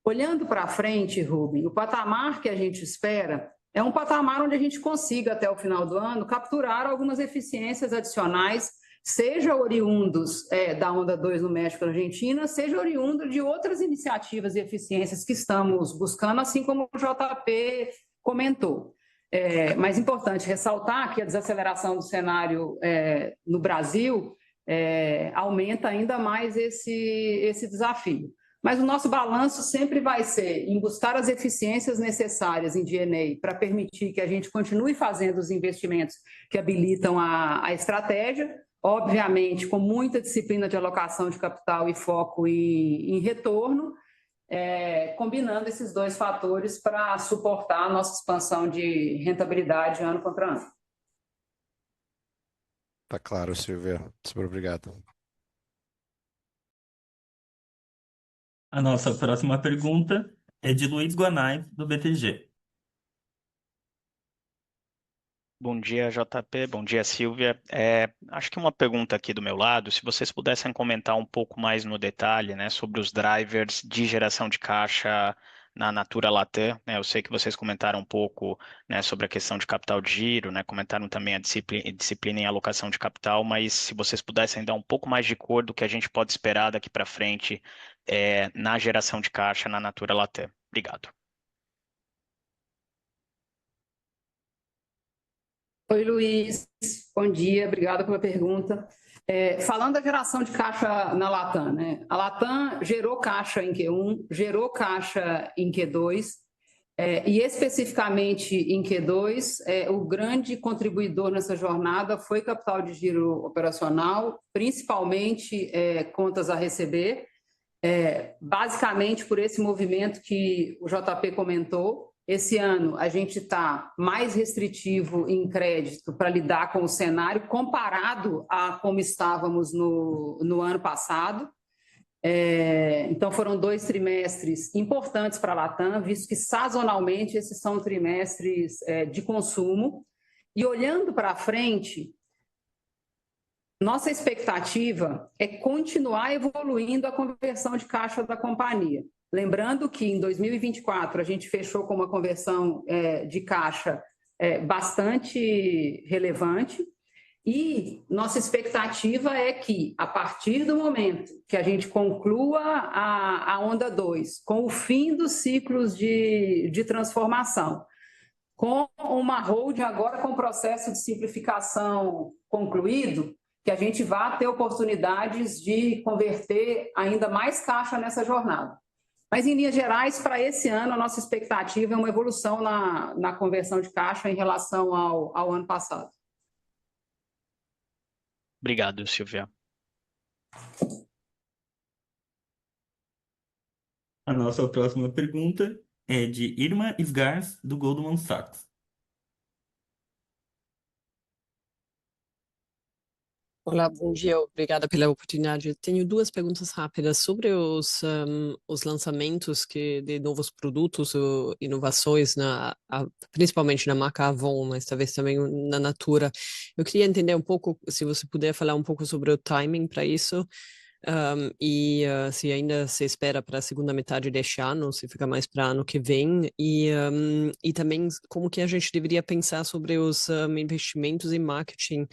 Olhando para frente, Rubem, o patamar que a gente espera é um patamar onde a gente consiga, até o final do ano, capturar algumas eficiências adicionais, seja oriundos da Onda 2 no México e na Argentina, seja oriundo de outras iniciativas e eficiências que estamos buscando, assim como o JP comentou. Mas é importante ressaltar que a desaceleração do cenário no Brasil aumenta ainda mais esse desafio. Mas o nosso balanço sempre vai ser em buscar as eficiências necessárias em D&A para permitir que a gente continue fazendo os investimentos que habilitam a estratégia, obviamente com muita disciplina de alocação de capital e foco em retorno, combinando esses dois fatores para suportar a nossa expansão de rentabilidade ano contra ano. Tá claro, Silvia. Super obrigado. A nossa próxima pergunta é de Luiz Guanais, do BTG. Bom dia, JP. Bom dia, Silvia. Acho que uma pergunta aqui do meu lado, se vocês pudessem comentar um pouco mais no detalhe, né, sobre os drivers de geração de caixa na Natura Latam, né? Eu sei que vocês comentaram um pouco, né, sobre a questão de capital de giro, né, comentaram também a disciplina em alocação de capital, mas se vocês pudessem dar um pouco mais de cor do que a gente pode esperar daqui para frente na geração de caixa na Natura Latam. Obrigado. Oi, Luiz. Bom dia, obrigada pela pergunta. Falando da geração de caixa na Latam, né? A Latam gerou caixa em Q1, gerou caixa em Q2, e especificamente em Q2, o grande contribuidor nessa jornada foi capital de giro operacional, principalmente contas a receber, basicamente por esse movimento que o JP comentou. Esse ano a gente está mais restritivo em crédito para lidar com o cenário comparado a como estávamos no ano passado. Então foram 2 trimestres importantes para a Latam, visto que sazonalmente esses são trimestres de consumo. E olhando para frente, nossa expectativa é continuar evoluindo a conversão de caixa da companhia. Lembrando que em 2024 a gente fechou com uma conversão de caixa bastante relevante e nossa expectativa é que, a partir do momento que a gente conclua a Onda 2, com o fim dos ciclos de transformação, com uma holding agora com o processo de simplificação concluído, que a gente vá ter oportunidades de converter ainda mais caixa nessa jornada. Mas, em linhas gerais, para esse ano, a nossa expectativa é uma evolução na conversão de caixa em relação ao ano passado. Obrigado, Silvia. A nossa próxima pergunta é de Irma Sgars, do Goldman Sachs. Olá, bom dia, obrigada pela oportunidade. Tenho 2 perguntas rápidas sobre os lançamentos de novos produtos ou inovações, principalmente na marca Avon, mas talvez também na Natura. Eu queria entender um pouco, se você puder falar um pouco sobre o timing para isso, Se ainda se espera para a segunda metade deste ano, se fica mais para ano que vem, e também como que a gente deveria pensar sobre os investimentos em marketing,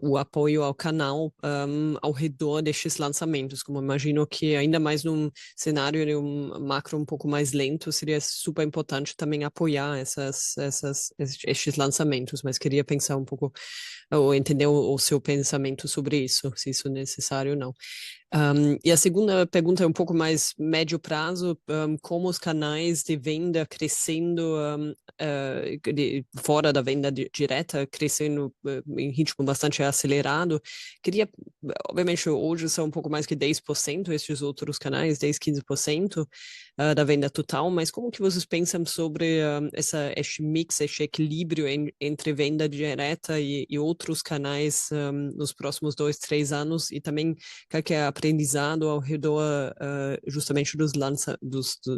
o apoio ao canal ao redor destes lançamentos, como imagino que ainda mais num cenário de um macro um pouco mais lento, seria super importante também apoiar estes lançamentos, mas queria pensar um pouco, ou entender o seu pensamento sobre isso, se isso é necessário ou não. E a segunda pergunta é um pouco mais médio prazo, como os canais de venda crescendo fora da venda direta, crescendo em ritmo bastante acelerado. Queria, obviamente, hoje são um pouco mais que 10% estes outros canais, 10, 15% da venda total, mas como que vocês pensam sobre este mix, este equilíbrio entre venda direta e outros canais nos próximos 2, 3 anos, e também qual que é aprendizado ao redor justamente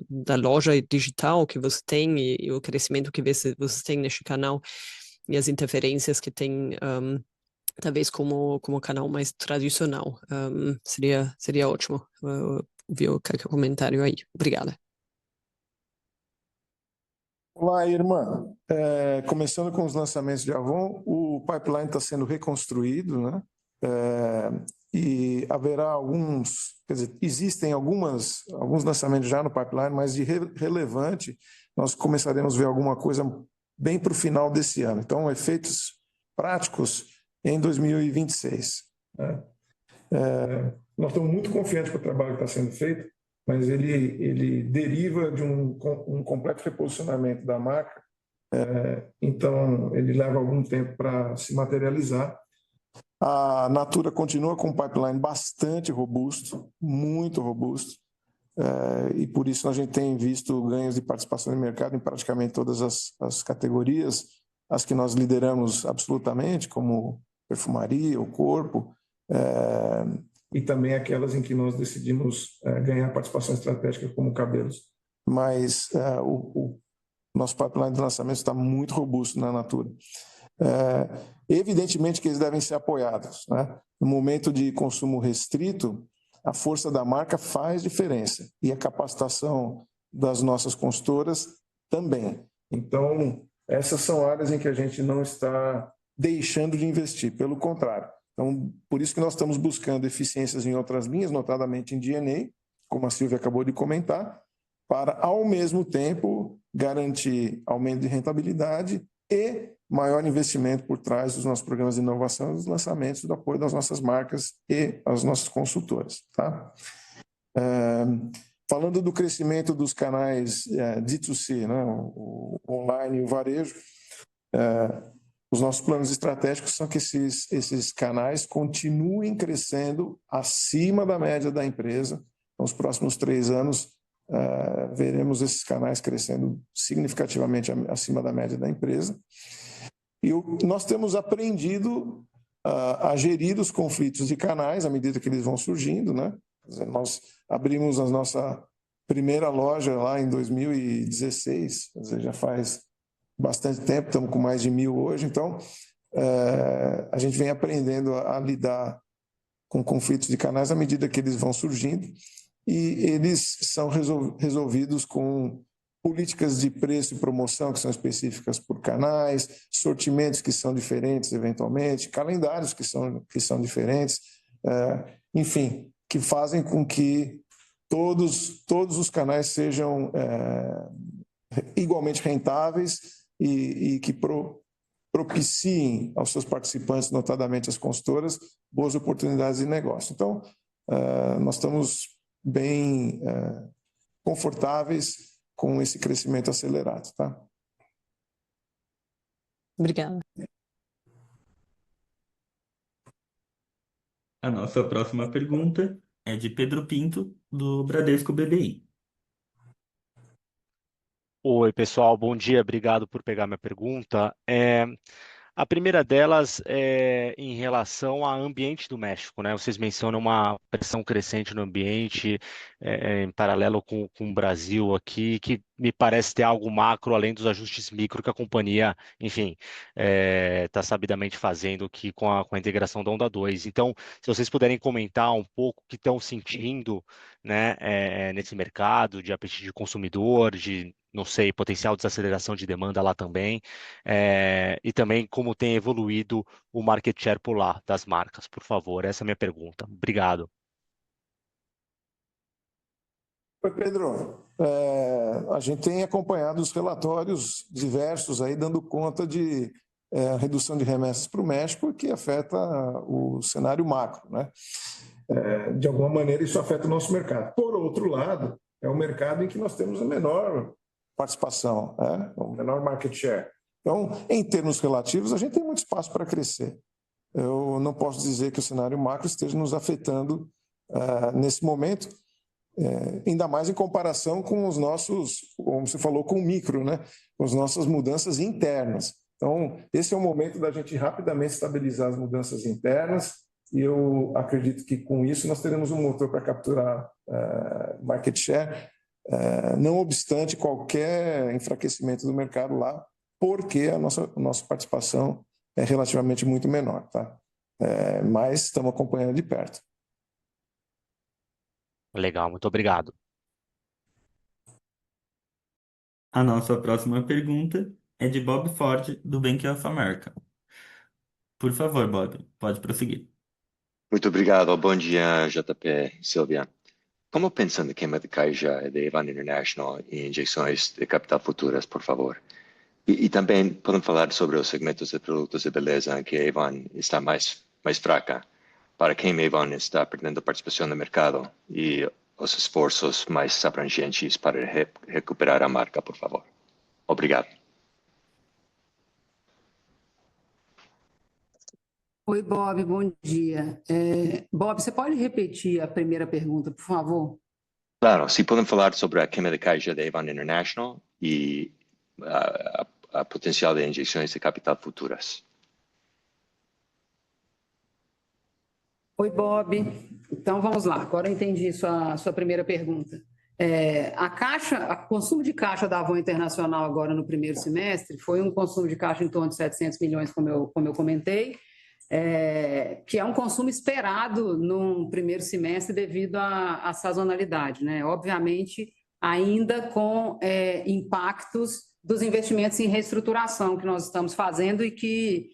da loja digital que você tem e o crescimento que você tem neste canal e as interferências que tem talvez como canal mais tradicional. Seria ótimo ver qualquer comentário aí. Obrigada. Olá, irmã. Começando com os lançamentos de Avon, o pipeline está sendo reconstruído, né? E haverá existem alguns lançamentos já no pipeline, mas de relevante, nós começaremos a ver alguma coisa bem para o final desse ano. Então, efeitos práticos em 2026. Né? Nós estamos muito confiantes com o trabalho que está sendo feito, mas ele deriva de um completo reposicionamento da marca, então ele leva algum tempo para se materializar. A Natura continua com um pipeline bastante robusto, muito robusto, e por isso a gente tem visto ganhos de participação de mercado em praticamente todas as categorias, as que nós lideramos absolutamente, como perfumaria, o corpo, e também aquelas em que nós decidimos ganhar participação estratégica, como cabelos. Mas o nosso pipeline de lançamento está muito robusto na Natura. Evidentemente que eles devem ser apoiados, né? No momento de consumo restrito, a força da marca faz diferença e a capacitação das nossas consultoras também. Então, essas são áreas em que a gente não está deixando de investir, pelo contrário. Então, por isso que nós estamos buscando eficiências em outras linhas, notadamente em D&A, como a Silvia acabou de comentar, para, ao mesmo tempo, garantir aumento de rentabilidade e maior investimento por trás dos nossos programas de inovação e dos lançamentos do apoio das nossas marcas e as nossas consultoras. Tá? Falando do crescimento dos canais D2C, né, o online e o varejo, os nossos planos estratégicos são que esses canais continuem crescendo acima da média da empresa. Nos próximos 3 anos, veremos esses canais crescendo significativamente acima da média da empresa. E nós temos aprendido a gerir os conflitos de canais à medida que eles vão surgindo, né? Quer dizer, nós abrimos a nossa primeira loja lá em 2016, quer dizer, já faz bastante tempo, estamos com mais de 1.000 hoje, então a gente vem aprendendo a lidar com conflitos de canais à medida que eles vão surgindo, e eles são resolvidos com políticas de preço e promoção que são específicas por canais, sortimentos que são diferentes eventualmente, calendários que são diferentes, enfim, que fazem com que todos os canais sejam igualmente rentáveis e que propiciem aos seus participantes, notadamente as consultoras, boas oportunidades de negócio. Então, nós estamos bem confortáveis com esse crescimento acelerado, tá? Obrigada. A nossa próxima pergunta é de Pedro Pinto, do Bradesco BBI. Oi, pessoal, bom dia, obrigado por pegar minha pergunta. A primeira delas é em relação ao ambiente do México, né? Vocês mencionam uma pressão crescente no ambiente, em paralelo com o Brasil aqui, que me parece ter algo macro além dos ajustes micro que a companhia, enfim, está sabidamente fazendo aqui com a integração da Onda 2. Então, se vocês puderem comentar um pouco o que estão sentindo, né, nesse mercado de apetite de consumidor, de, não sei, potencial desaceleração de demanda lá também, e também como tem evoluído o market share por lá das marcas, por favor. Essa é a minha pergunta. Obrigado. Oi, Pedro. A gente tem acompanhado os relatórios diversos aí dando conta de redução de remessas para o México que afeta o cenário macro, né? De alguma maneira isso afeta o nosso mercado. Por outro lado, é um mercado em que nós temos a menor participação, né? O menor market share. Então, em termos relativos, a gente tem muito espaço para crescer. Eu não posso dizer que o cenário macro esteja nos afetando nesse momento, ainda mais em comparação com os nossos, como você falou, com o micro, né? Com as nossas mudanças internas. Então, esse é o momento da gente rapidamente estabilizar as mudanças internas e eu acredito que com isso nós teremos um motor para capturar market share, não obstante qualquer enfraquecimento do mercado lá, porque a nossa participação é relativamente muito menor, tá? Mas estamos acompanhando de perto. Legal, muito obrigado. A nossa próxima pergunta é de Bob Ford, do Bank of America. Por favor, Bob, pode prosseguir. Muito obrigado. Bom dia, JP, Silvia. Como pensa na queima de caixa da Avon International e injeções de capital futuras, por favor? E também podem falar sobre os segmentos de produtos de beleza em que a Avon está mais fraca, para quem a Avon está perdendo participação no mercado e os esforços mais abrangentes para recuperar a marca, por favor. Obrigado. Oi, Bob, bom dia. Bob, você pode repetir a primeira pergunta, por favor? Claro, se podem falar sobre a queima de caixa da Avon International e a potencial de injeções de capital futuras. Oi, Bob. Então, vamos lá. Agora eu entendi sua primeira pergunta. O consumo de caixa da Avon Internacional agora no primeiro semestre foi um consumo de caixa em torno de 700 milhões, como eu comentei, que é um consumo esperado no primeiro semestre devido à sazonalidade, né? Obviamente, ainda com impactos dos investimentos em reestruturação que nós estamos fazendo e que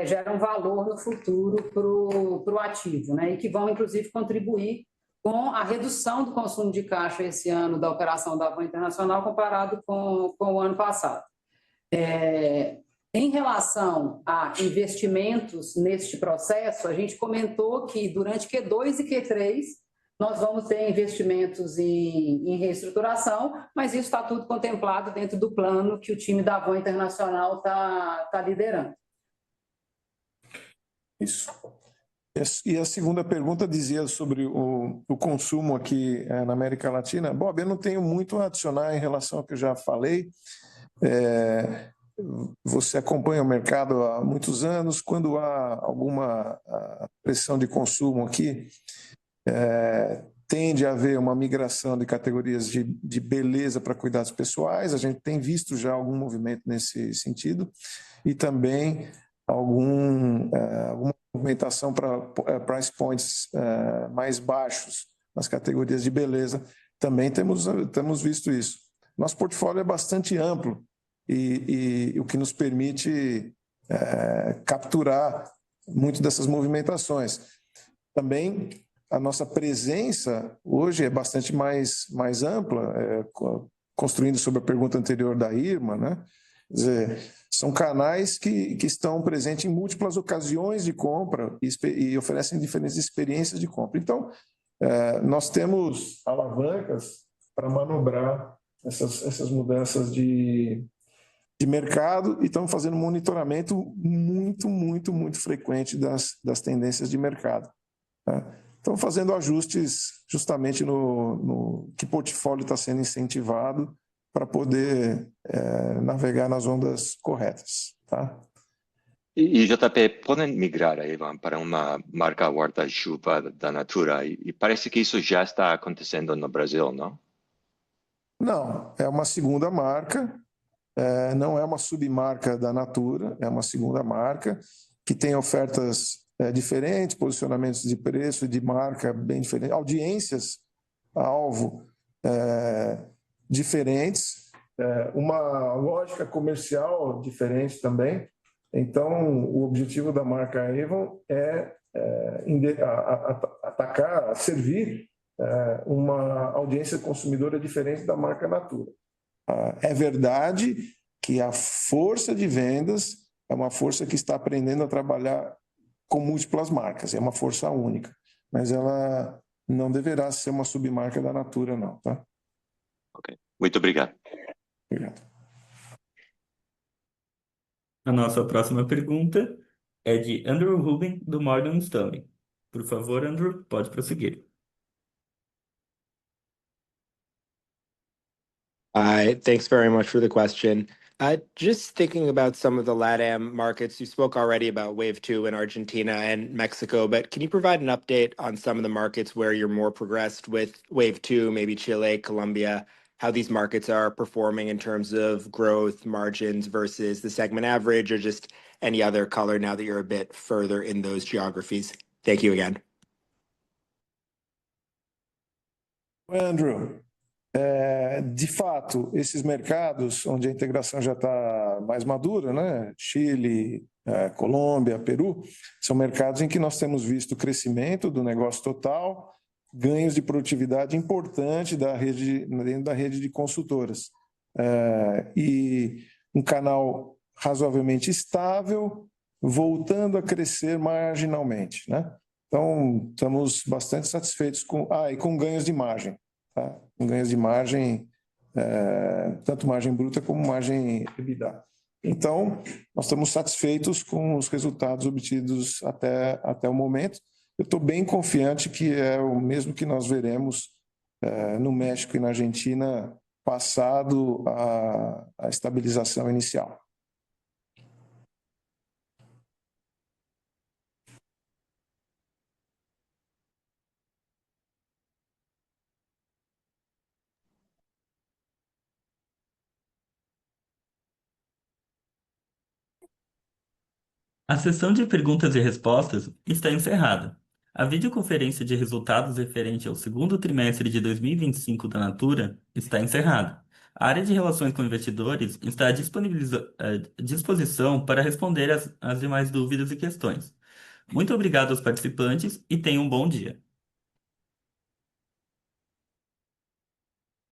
geram valor no futuro para o ativo, né? E que vão, inclusive, contribuir com a redução do consumo de caixa esse ano da operação da Avon Internacional comparado com o ano passado. Em relação a investimentos neste processo, a gente comentou que durante Q2 e Q3 nós vamos ter investimentos em reestruturação, mas isso está tudo contemplado dentro do plano que o time da Avon Internacional está liderando. Isso. E a segunda pergunta dizia sobre o consumo aqui na América Latina. Bob, eu não tenho muito a adicionar em relação ao que eu já falei. Você acompanha o mercado há muitos anos. Quando há alguma pressão de consumo aqui, tende a haver uma migração de categorias de beleza para cuidados pessoais. A gente tem visto já algum movimento nesse sentido e também alguma movimentação para price points mais baixos nas categorias de beleza. Também temos visto isso. Nosso portfólio é bastante amplo e o que nos permite capturar muito dessas movimentações. Também a nossa presença hoje é bastante mais ampla, construindo sobre a pergunta anterior da Irma, né? Quer dizer, são canais que estão presentes em múltiplas ocasiões de compra e oferecem diferentes experiências de compra. Então, nós temos alavancas para manobrar essas mudanças de mercado e estamos fazendo um monitoramento muito frequente das tendências de mercado. Tá? Estamos fazendo ajustes justamente no que portfólio está sendo incentivado para poder navegar nas ondas corretas. Tá? E JP, podem migrar a Avon para uma marca guarda-chuva da Natura e parece que isso já está acontecendo no Brasil, não? Não, é uma segunda marca, não é uma submarca da Natura, é uma segunda marca que tem ofertas diferentes, posicionamentos de preço, de marca bem diferentes, audiências alvo diferentes, uma lógica comercial diferente também. Então, o objetivo da marca Avon é atacar, servir uma audiência consumidora diferente da marca Natura. É verdade que a força de vendas é uma força que está aprendendo a trabalhar com múltiplas marcas, é uma força única, mas ela não deverá ser uma submarca da Natura, não, tá? Ok, muito obrigado. Obrigado. A nossa próxima pergunta é de Andrew Rubin, do Morgan Stanley. Por favor, Andrew, pode prosseguir. Hi, thanks very much for the question. Just thinking about some of the LATAM markets, you spoke already about Wave 2 in Argentina and Mexico, but can you provide an update on some of the markets where you're more progressed with Wave 2, maybe Chile, Colombia, how these markets are performing in terms of growth, margins versus the segment average, or just any other color now that you're a bit further in those geographies? Thank you again. Andrew, de fato, esses mercados onde a integração já está mais madura, né? Chile, Colômbia, Peru, são mercados em que nós temos visto crescimento do negócio total, ganhos de produtividade importante dentro da rede de consultoras. E um canal razoavelmente estável, voltando a crescer marginalmente, né? Então, estamos bastante satisfeitos com ganhos de margem. Tá? Com ganhos de margem, tanto margem bruta como margem EBITDA. Então, nós estamos satisfeitos com os resultados obtidos até o momento. Eu estou bem confiante que é o mesmo que nós veremos no México e na Argentina, passado a estabilização inicial. A sessão de perguntas e respostas está encerrada. A videoconferência de resultados referente ao segundo trimestre de 2025 da Natura está encerrada. A área de relações com investidores está à disposição para responder as demais dúvidas e questões. Muito obrigado aos participantes e tenham um bom dia.